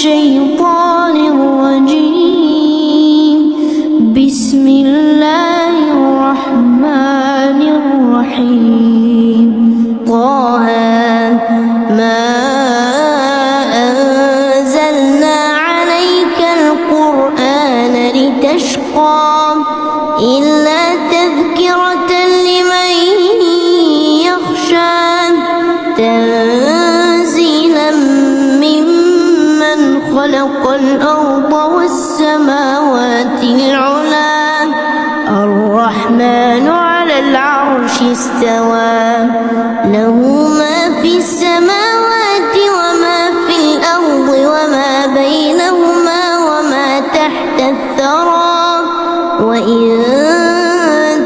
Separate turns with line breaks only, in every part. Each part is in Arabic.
الشيطان الرجيم. بسم الله الرحمن الرحيم. طه ما أنزلنا عليك القرآن لتشقى إلا تذكرة لمن يخشى تنزيلا ممن خلق الأرض والسماوات العلى الرحمن على العرش استوى له ما في السماوات وما في الأرض وما بينهما وما تحت الثرى وإن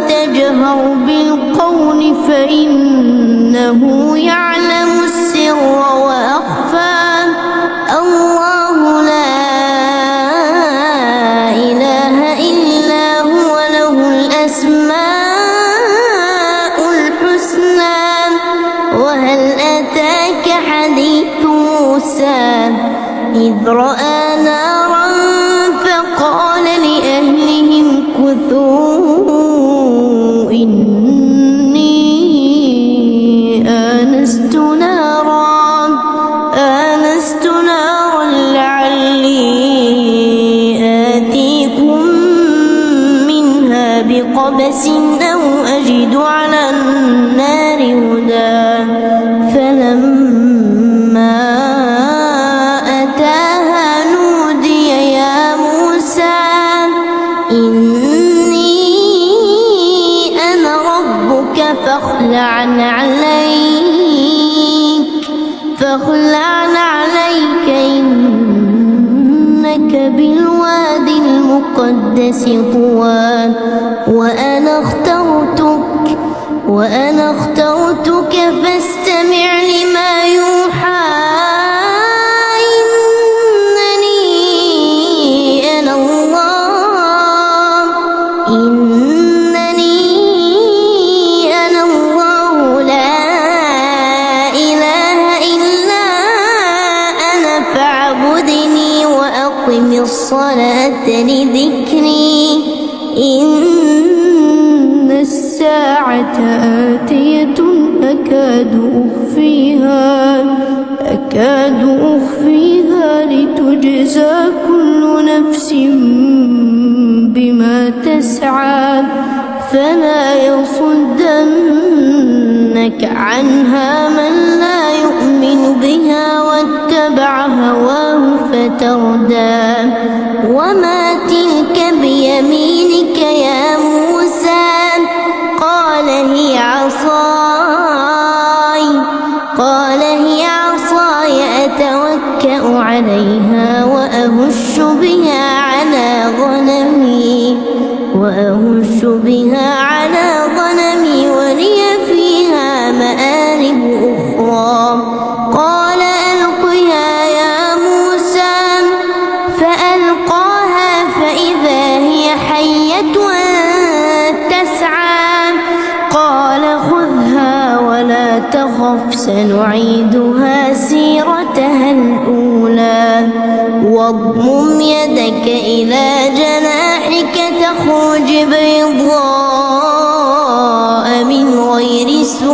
تجهر بالقول فإنه يعلم السر وأخفى. الله لا إله إلا هو له الأسماء الحسنى. وهل أتاك حديث موسى إذ رأى نارا فقال لأهلهم كثوا إني آنست نارا لعلي آتيكم منها بقبس أو أجد على النار هدى. فلما أتاها نودي يا موسى إني أنا ربك فاخلع عليك إنك بالواد المقدس طوى. وأنا اخترتك فاستمع لما يوحى إنني أنا الله لا إله إلا أنا فاعبدني وأقم الصلاة لذكري. إن الساعة آتية أكاد أخفيها لتجزى كل نفس بما تسعى. فلا يصدنك عنها من لا يؤمن بها واتبع هواه فتردى. وما تلك بيمينك يا موسى قال هي عصاي أتوكأ عليها وأهش بها على غنمي ولي فيها مآرب أخرى. قال ألقها يا موسى فألقاها فإذا هي حية تسعى. قال خذها ولا تخف سنعيدها سيرتها الأولى. واضمم يدك إلى جناحك تخرج بيضاء من غير سوء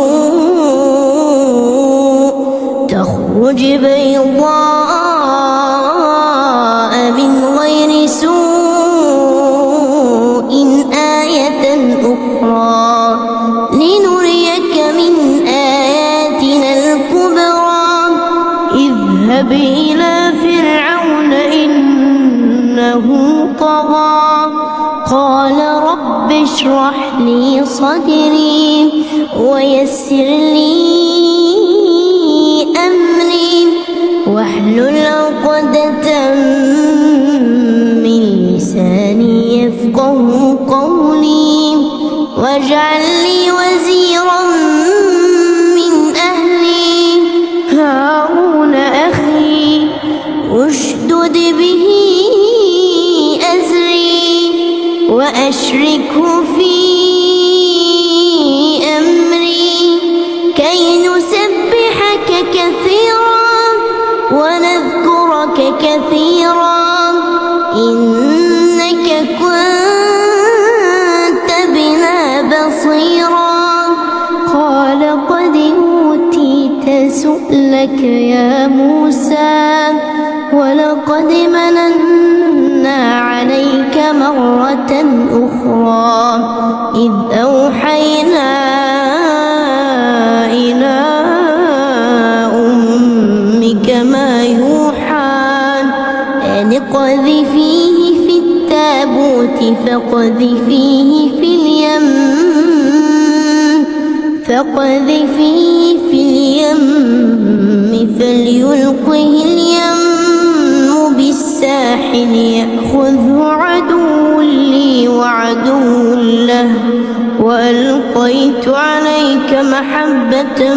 آية أخرى لنريك من آياتنا الكبرى. اذهب إلى فرعون إنه طغى. قال رب اشرح لي صدري ويسر لي أمري واحلل عقدة من لساني يفقه قولي. واجعل لي وزيرا من أهلي هارون أخي اشدد به أزري وأشركه في أمري كي نسبحك كثيرا ونذكرك كثيرا إنك كنت بنا بصيرا قال قد أوتيت سؤلك يا موسى ولقد مننا عليك مرة أخرى إذ أوحينا إلى أمك ما يوحى أن اقذفيه في التابوت فاقذفيه في اليم فليلقه اليم بالساحل يأخذه عدو لي وعدو له وألقيت عليك محبة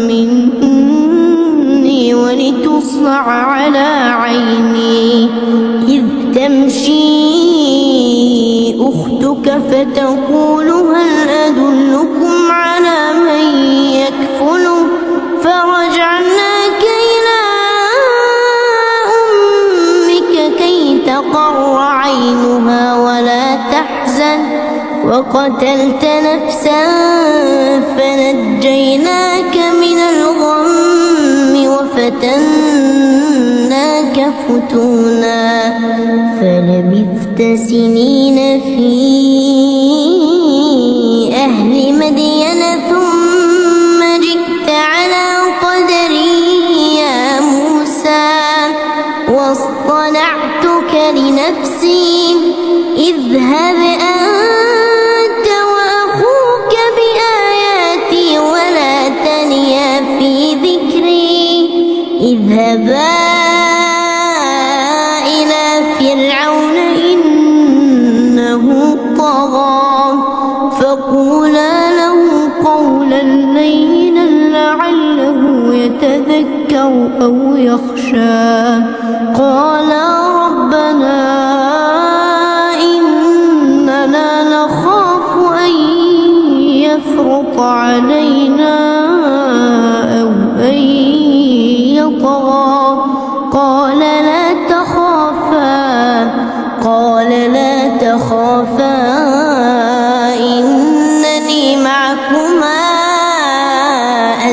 مني ولتصنع على عيني إذ تمشي أختك فتقول هل أدلكم على من يكفله فرجعناك إلى أمك كي تقر عينها ولا تحزن وقتلت نفسا فنجيناك من الغم وفتناك فتونا فلبثت سنين في أهل مدين ثم جئت على قدري يا موسى واصطنعتك لنفسي اذهب أنت وأخوك بآياتي ولا تنيا في ذكري اذهبا إلى فرعون إنه طغى فقولا له قولا لينا لعله يتذكر أو يخشى قالا ربنا إننا نخاف أن يفرط علينا أو أن يطغى قال لا تخافا إنني معكما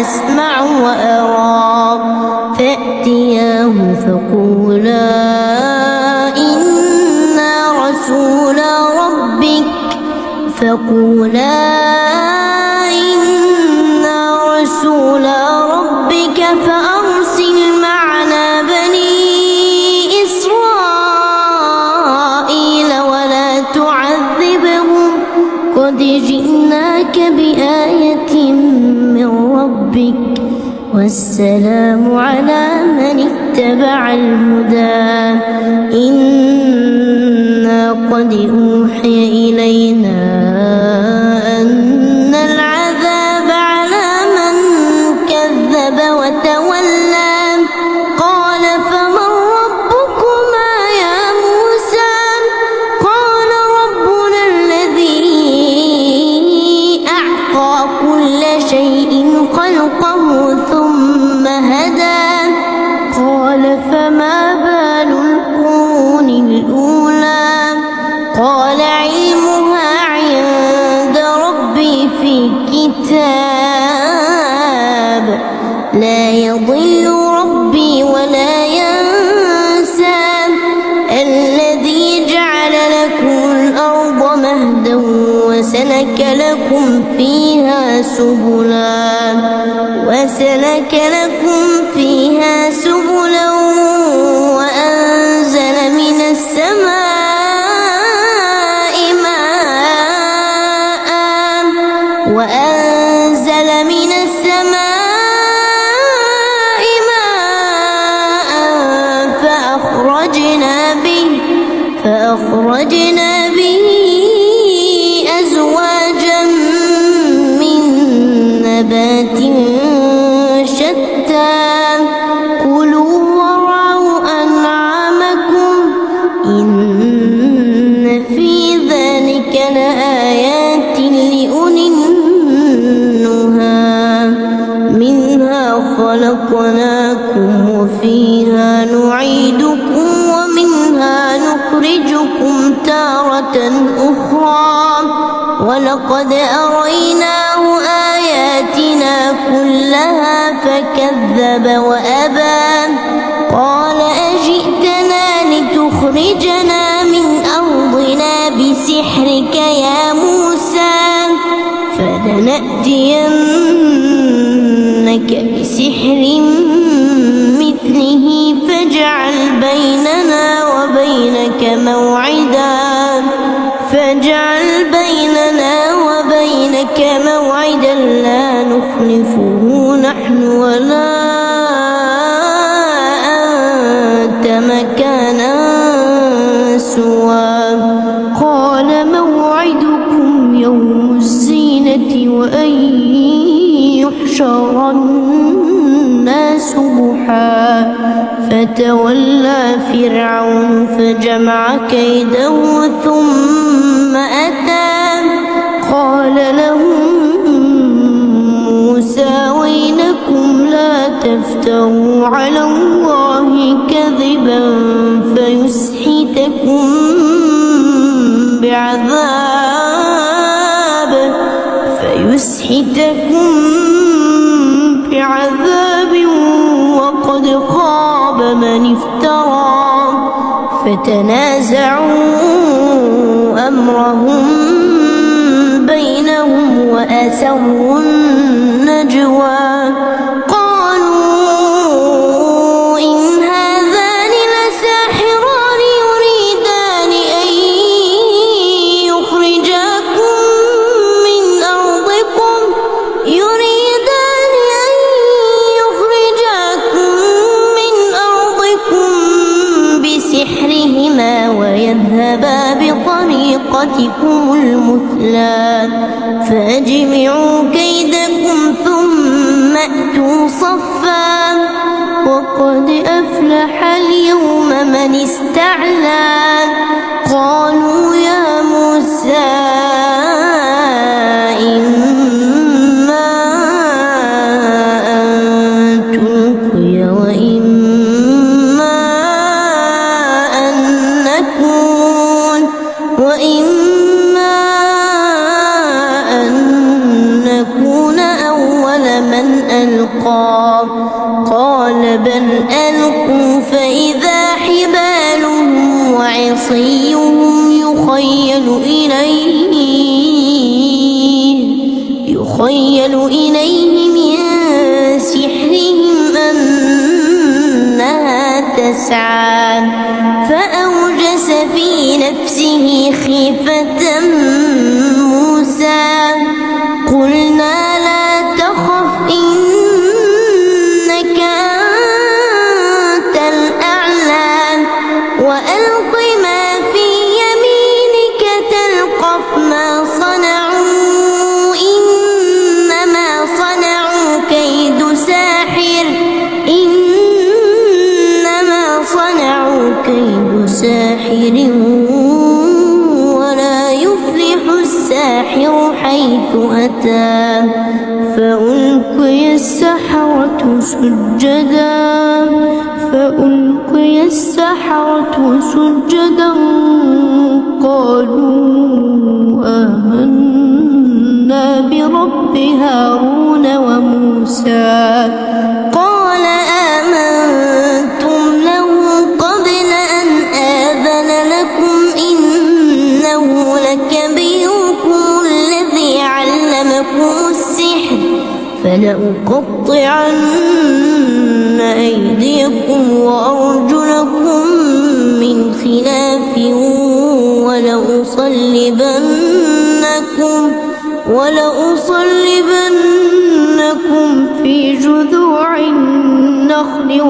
أسمع وأرى فأتياه فقولا إنا رسول ربك فأرسل معنا بني إسرائيل ولا تعذبهم قد جئناك بآية من ربك والسلام على من اتبع الهدى إنا قد أوحي إلينا أن العذاب على من كذب وتولى قال فمن ربكما يا موسى قال ربنا الذي أعطى كل شيء خلقه ثم هدى قال فما بال القرون الأولى قال علمها عند ربي في كتاب لا يضل ربي ولا ينسى الذي جعل لكم الأرض مهدا وسلك لكم فيها سبلا وأنزل من السماء ماء فأخرجنا به أزواجا من نبات شتى كلوا وارعوا أنعامكم إن في ذلك لآيات لأولي النهى منها خلق خلقناكم وفيها نعيدكم ومنها نخرجكم تارة أخرى ولقد أريناه آياتنا كلها فكذب وأبى قال أجئتنا لتخرجنا من أرضنا بسحرك يا موسى فلنأتينك بسحر مثله فاجعل بيننا وبينك موعدا لا نخلفه نحن ولا أنت مكانا سوى قال موعدكم يوم الزينة وأن يحشر الناس ضحى فتولى فرعون فجمع كيده ثم أتى قال لهم موسى ويلكم لا تفتروا على الله كذبا فيسحتكم بعذاب وقد خاب من افترى فتنازعوا أمرهم بينهم وأسروا النجوى قالوا إن هذان لساحران يريدان أن يخرجاكم من أرضكم بسحرهما ويذهبا بطريقتكم المثلى فأجمعوا كيدكم ثم أتوا صفا وقد أفلح اليوم من استعلى قالوا يا موسى إما أن تلقي وإما أن نكون أول من ألقى قال بل ألقوا فإذا حبالهم وعصيهم يخيل إليه من سحرهم أنها تسعى فأوجس في نفسه خيفة موسى قلنا لا تخف إنك أنت الأعلى وألق ما في يمينك تلقف ما صنعوا إنما صنعوا كيد ساحر ولا يفلح الساحر حيث أتى فألقي السحرة سجدا قالوا آمنا برب هارون وموسى قال آمنتم له قبل أن آذن لكم إنه لكبيركم الذي علمكم السحر فلأقطعن أيديكم وأرجلكم من خلاف ولأصلبنكم في جذوع النخل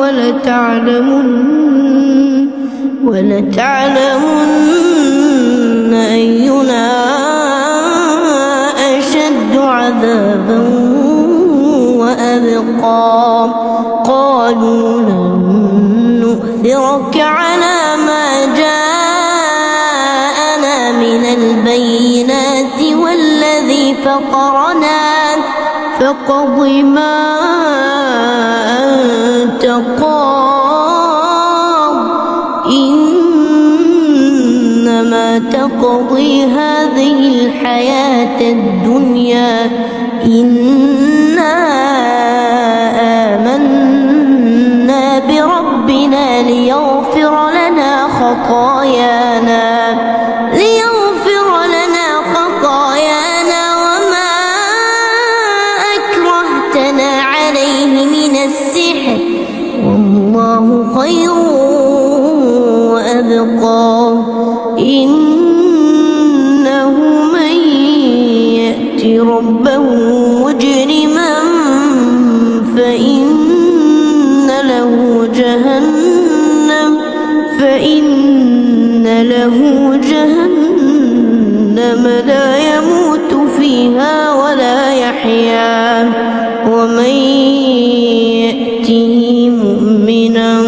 ولتعلمن أينا أشد عذابا وأبقى قالوا لن نؤثرك على ما جاءنا من البينات والذي فطرنا فاقض ما واستقام إنما تقضي هذه الحياة الدنيا إنا آمنا بربنا ليغفر لنا خطايانا وما أكرهتنا عليه من السحر والله خير وأبقى إنه من يأت ربه مجرما فإن له جهنم لا يموت فيها ولا يحيا ومن يأته مؤمنا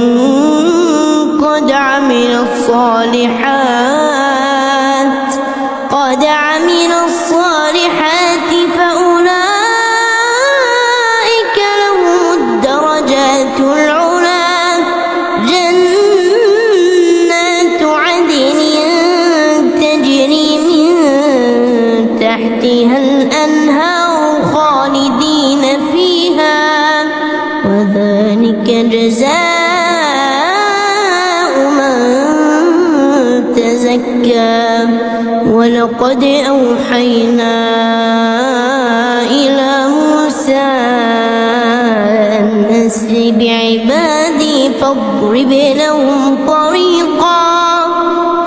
قد عمل الصالحات فأولئك لهم الدرجات العلى جنات عدن تجري من تحتها الأنهار خالدين فيها وذلك جزاء من تزكى ولقد أوحينا إلى موسى أن أسر بعبادي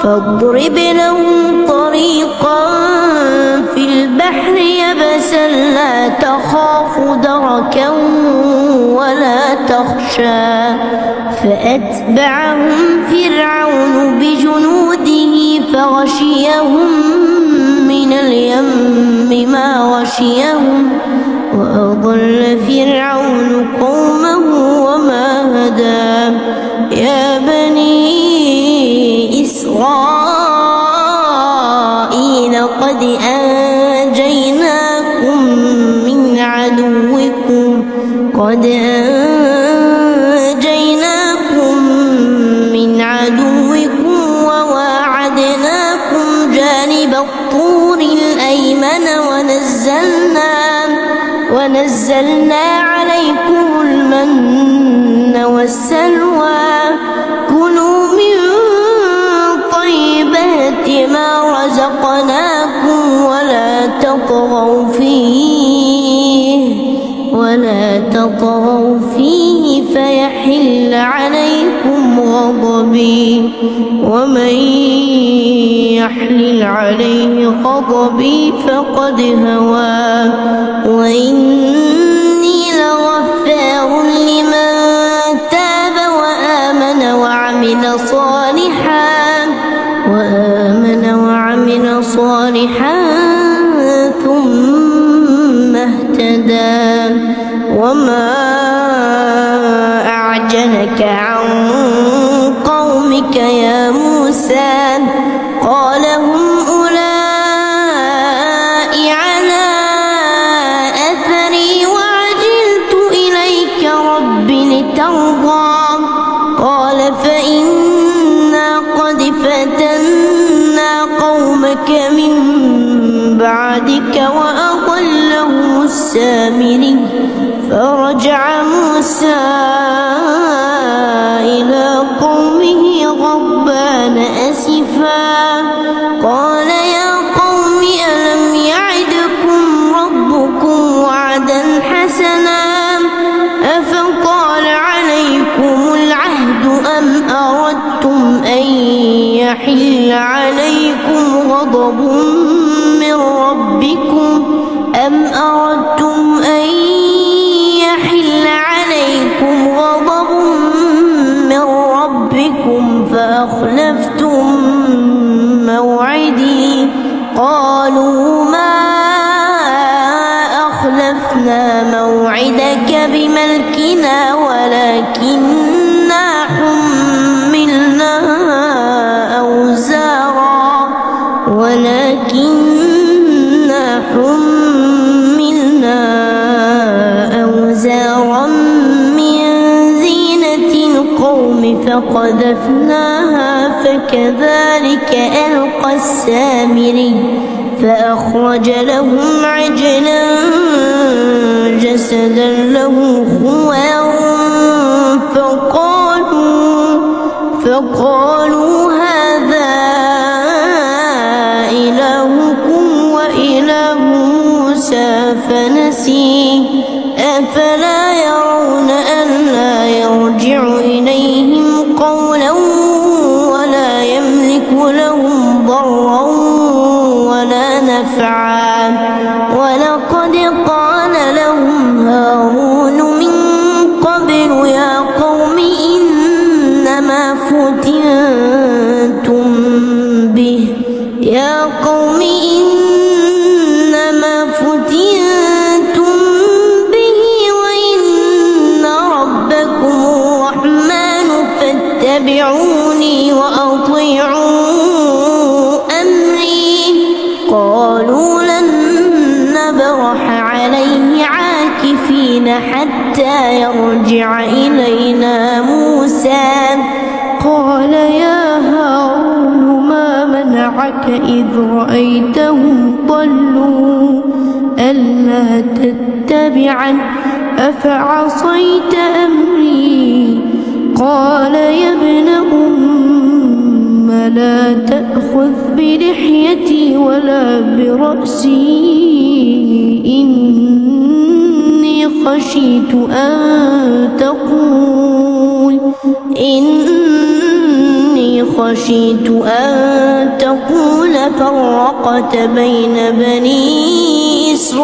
فاضرب لهم طريقا في البحر يبسا لا تخاف دركا ولا تخشى فأتبعهم فرعون بجنوده فغشيهم من اليم ما غشيهم وأضل فرعون قومه وما هدى يا بني إسرائيل قد أنجيناكم من عدوكم وواعدناكم جانب الطور الأيمن ونزلنا عليكم المن والسلوى كلوا من طيبات ما رزقناكم ولا تطغوا فيه فيحل عليكم غضبي ومن يحلل عليه غضبي فقد هوى وإني لغفار لمن تاب وآمن وعمل صالحا ثم اهتدى وما أعجلك عن قومك يا موسى قال هم أولئك على أثري وعجلت إليك رب لترضى قال فإنا قد فتنا قومك من بعدك وأضلهم السامري فرجع موسى إلى قومه غضبان أسفا قال يا قوم ألم يعدكم ربكم وعدا حسنا أفطال عليكم العهد أم أردتم أن يحل عليكم غضب من ربكم فأخلفتم موعدي قالوا ما أخلفنا موعدك بملكنا ولكننا حملنا أوزارا من زينة القوم فقذفناها فكذلك ألقى السامري فأخرج لهم عجلا جسدا له خوار فقالوا هذا إلهكم وإله موسى فنسي أفلا يرون ألا يرجع إليهم قولا ولا يملك لهم ضرا ولا نفعا ولقد قال لهم هارون من قبل يا قوم إنما فتنتم به وإن ربكم الرحمن فاتبعوني وأطيعوا أمري قالوا لن نبرح عليه عاكفين حتى يرجع إلينا موسى قال يا هارون ما منعك إذ رأيتهم ضلوا ألا تتبعن أفعصيت أمري قال يا ابن أم لا تأخذ بلحيتي ولا برأسي إني خشيت أن تقول فرقت بين بني إسرائيل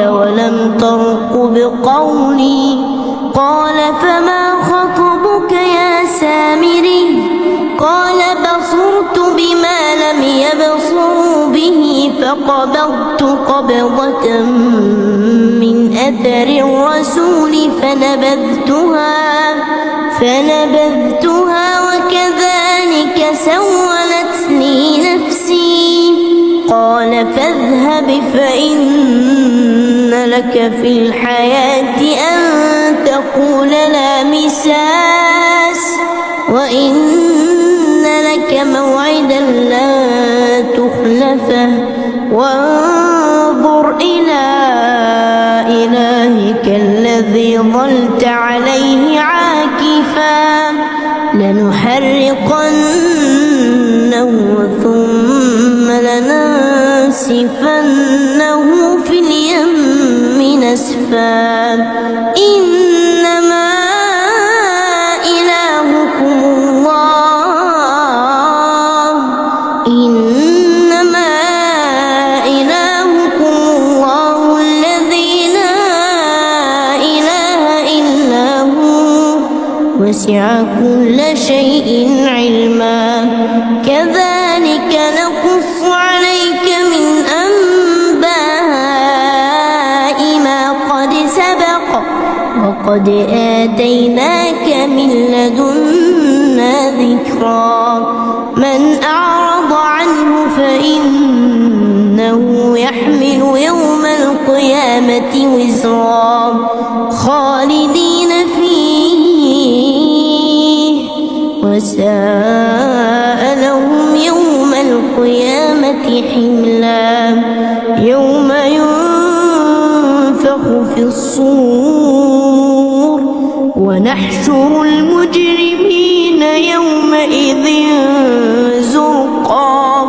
ولم ترقب قولي قال فما خطبك يا سامري قال بصرت بما لم يبصروا به فقبضت قبضة من أثر الرسول فنبذتها وكذلك سولت لي نفسي قال فاذهب فإن لك في الحياة أن تقول لا مساس وإن لك موعدا لن تخلفه وانظر إلى إلهك الذي ظلت عليه عاكفا لنحرقنه ثم لننسفنه في اليم نسفا إنما إلهكم الله الذي لا إله إلا هو وسع كل شيء علما كذلك نقص عليك من أنباء ما قد سبق وقد آتيناك من لدنا ذكرا من أعرض عنه فإنه يحمل يوم القيامة وزرا خالدين فيه وساء لهم يوم القيامة حملا يوم ينفخ في الصور ونحشر المجرمين يومئذ زرقا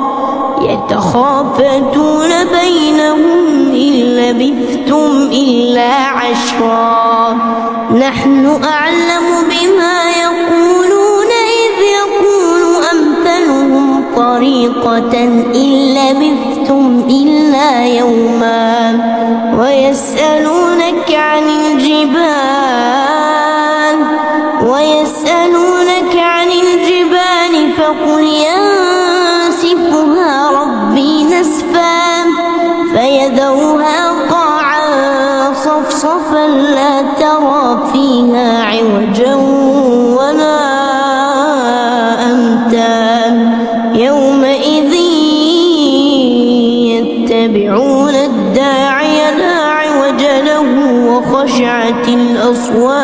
يتخافتون بينهم إن لبثتم إلا عشرا نحن أعلم بما يقولون إذ يقول أمثلهم طريقة إن لبثتم إلا يوما ويسألونك عن الجبال فقل ينسفها ربي نسفا فيذرها قاعا صفصفا لا ترى فيها عوجا ولا أمتا يومئذ يتبعون الداعي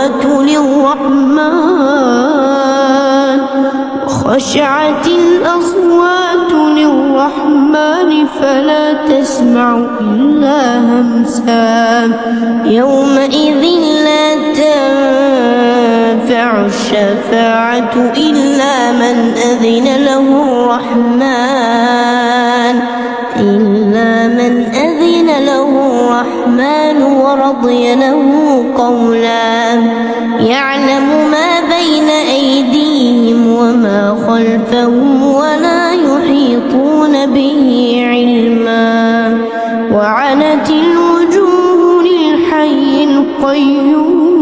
الأصوات للرحمن خشعت الأصوات للرحمن فلا تسمع إلا همسا يومئذ لا تنفع الشفاعة إلا من أذن له الرحمن ورضي له قولا يعلم ما بين أيديهم وما خلفهم ولا يحيطون به علما وعنت الوجوه للحي القيوم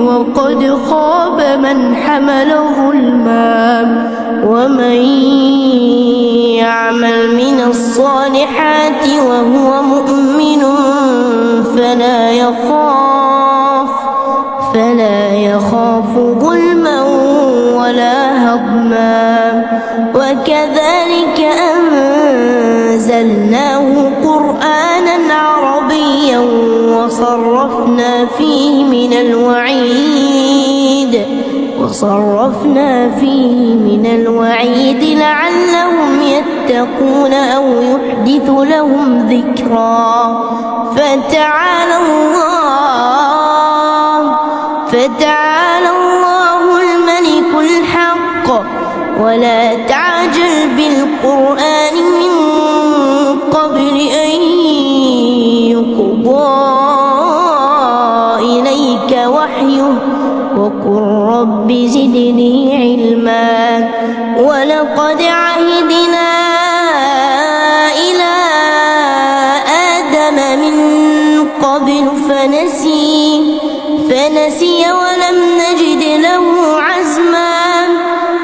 وقد خاب من حمل ظلما ومن يعمل من الصالحات وهو مؤمن فلا يخاف ظلما ولا هضما وكذلك أنزلناه قرآنا عربيا وصرفنا فيه من الوعيد لعلهم يتقون أو يحدث لهم ذكرا فتعالى الله الملك الحق ولا تعجل بالقرآن من قبل أن يقضى إليك وحيه وقل رب زدني علما ولقد عهدنا إلى آدم من قبل فنسي ولم نجد له عزما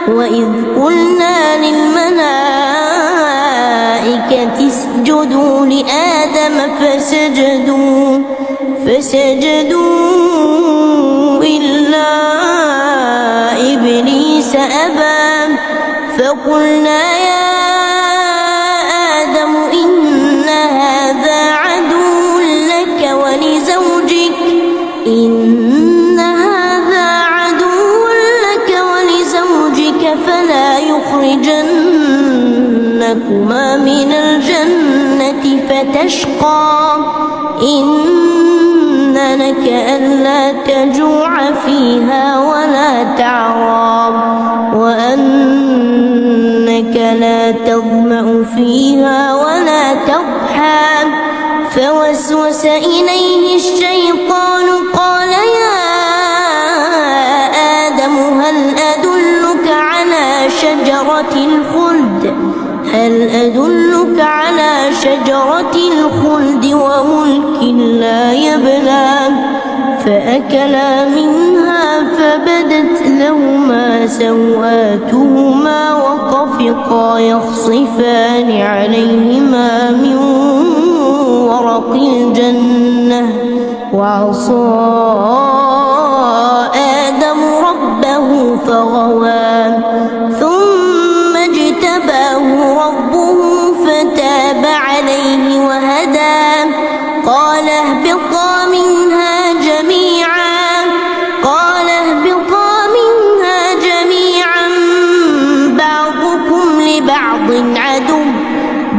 وإذ قلنا للملائكة اسجدوا لآدم فسجدوا إلا إبليس أبى فقلنا يا آدم إن هذا عدو لك ولزوجك فلا يخرجنكما من الجنة فتشقى إن لك ألا تجوع فيها ولا تعرى وأنك لا تظمأ فيها ولا تضحى فوسوس إليه الشيطان قال يا آدم هل أدلك على شجرة الخلد وملك لا يبلى فأكلا منها فبدت لهما سوآتهما وطفقا يخصفان عليهما من ورق الجنة وعصى آدم ربه فغوى ثم اجتباه ربه فتاب عليه وهدى قال اهبطا منها جميعا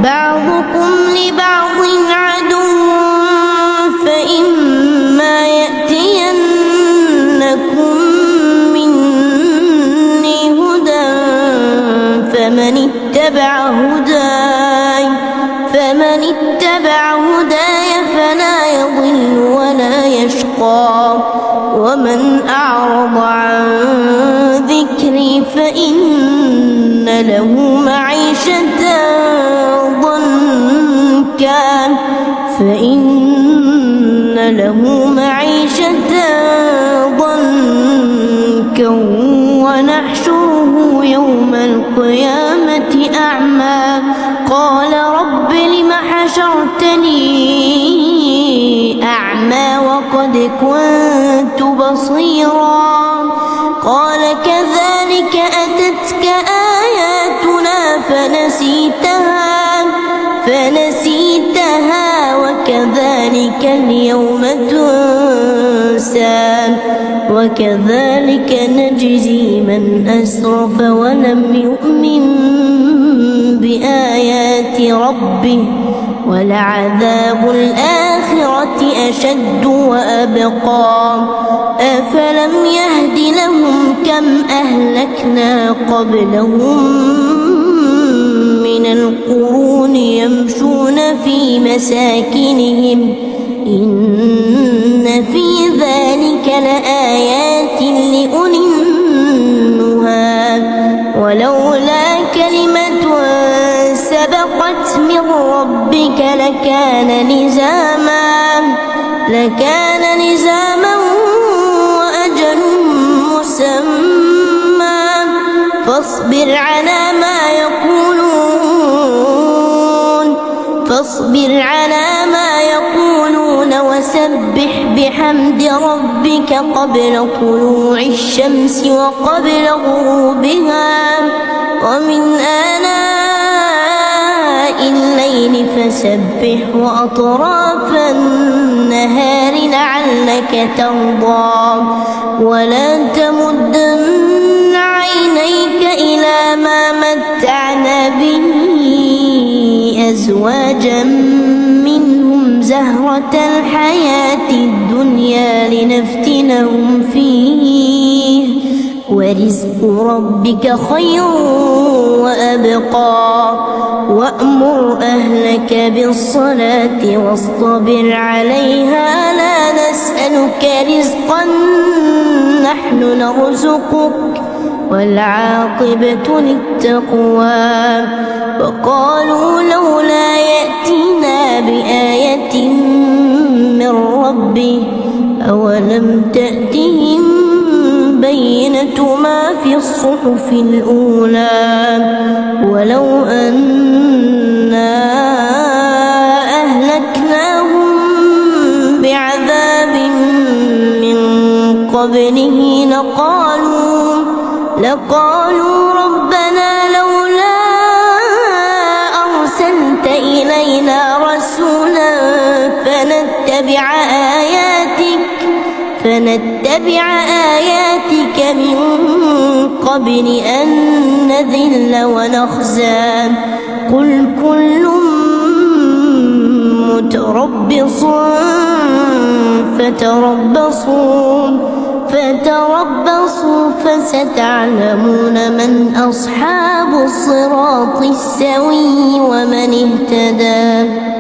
بعضكم لبعض عدو فإما يأتينكم مني هدى فمن اتبع هداي فلا يضل ولا يشقى ومن أعرض عن ذكري فإن له معيشة ضنكا ونحشره يوم القيامة أعمى قال رب لم حشرتني أعمى وقد كنت بصيرا قال كذلك أتتك آياتنا فنسيتها نسيتها وكذلك اليوم تنسى وكذلك نجزي من أسرف ولم يؤمن بآيات ربه ولعذاب الآخرة أشد وأبقى أفلم يهد لهم كم أهلكنا قبلهم من القرون يمشون في مساكنهم إن في ذلك لآيات لأولي النهى ولولا كلمة سبقت من ربك لكان لزاما وأجل مسمى فاصبر على ما يقولون وسبح بحمد ربك قبل طلوع الشمس وقبل غروبها ومن آناء الليل فسبح وأطراف النهار لعلك ترضى ولا تمدن عينيك إلى ما متعنا به أزواجا منهم زهرة الحياة الدنيا لنفتنهم فيه ورزق ربك خير وأبقى وأمر أهلك بالصلاة واصطبر عليها لا نسألك رزقا نحن نرزقك والعاقبة للتقوى وقالوا لولا يأتينا بآية من ربه أولم تأتهم بينة ما في الصحف الأولى ولو أنا أهلكناهم بعذاب من قبله لقالوا ربنا لولا أرسلت إلينا رسولا فنتبع آياتك من قبل أن نذل ونخزى قل كل متربص فتربصوا فستعلمون من أصحاب الصراط السوي ومن اهتدى.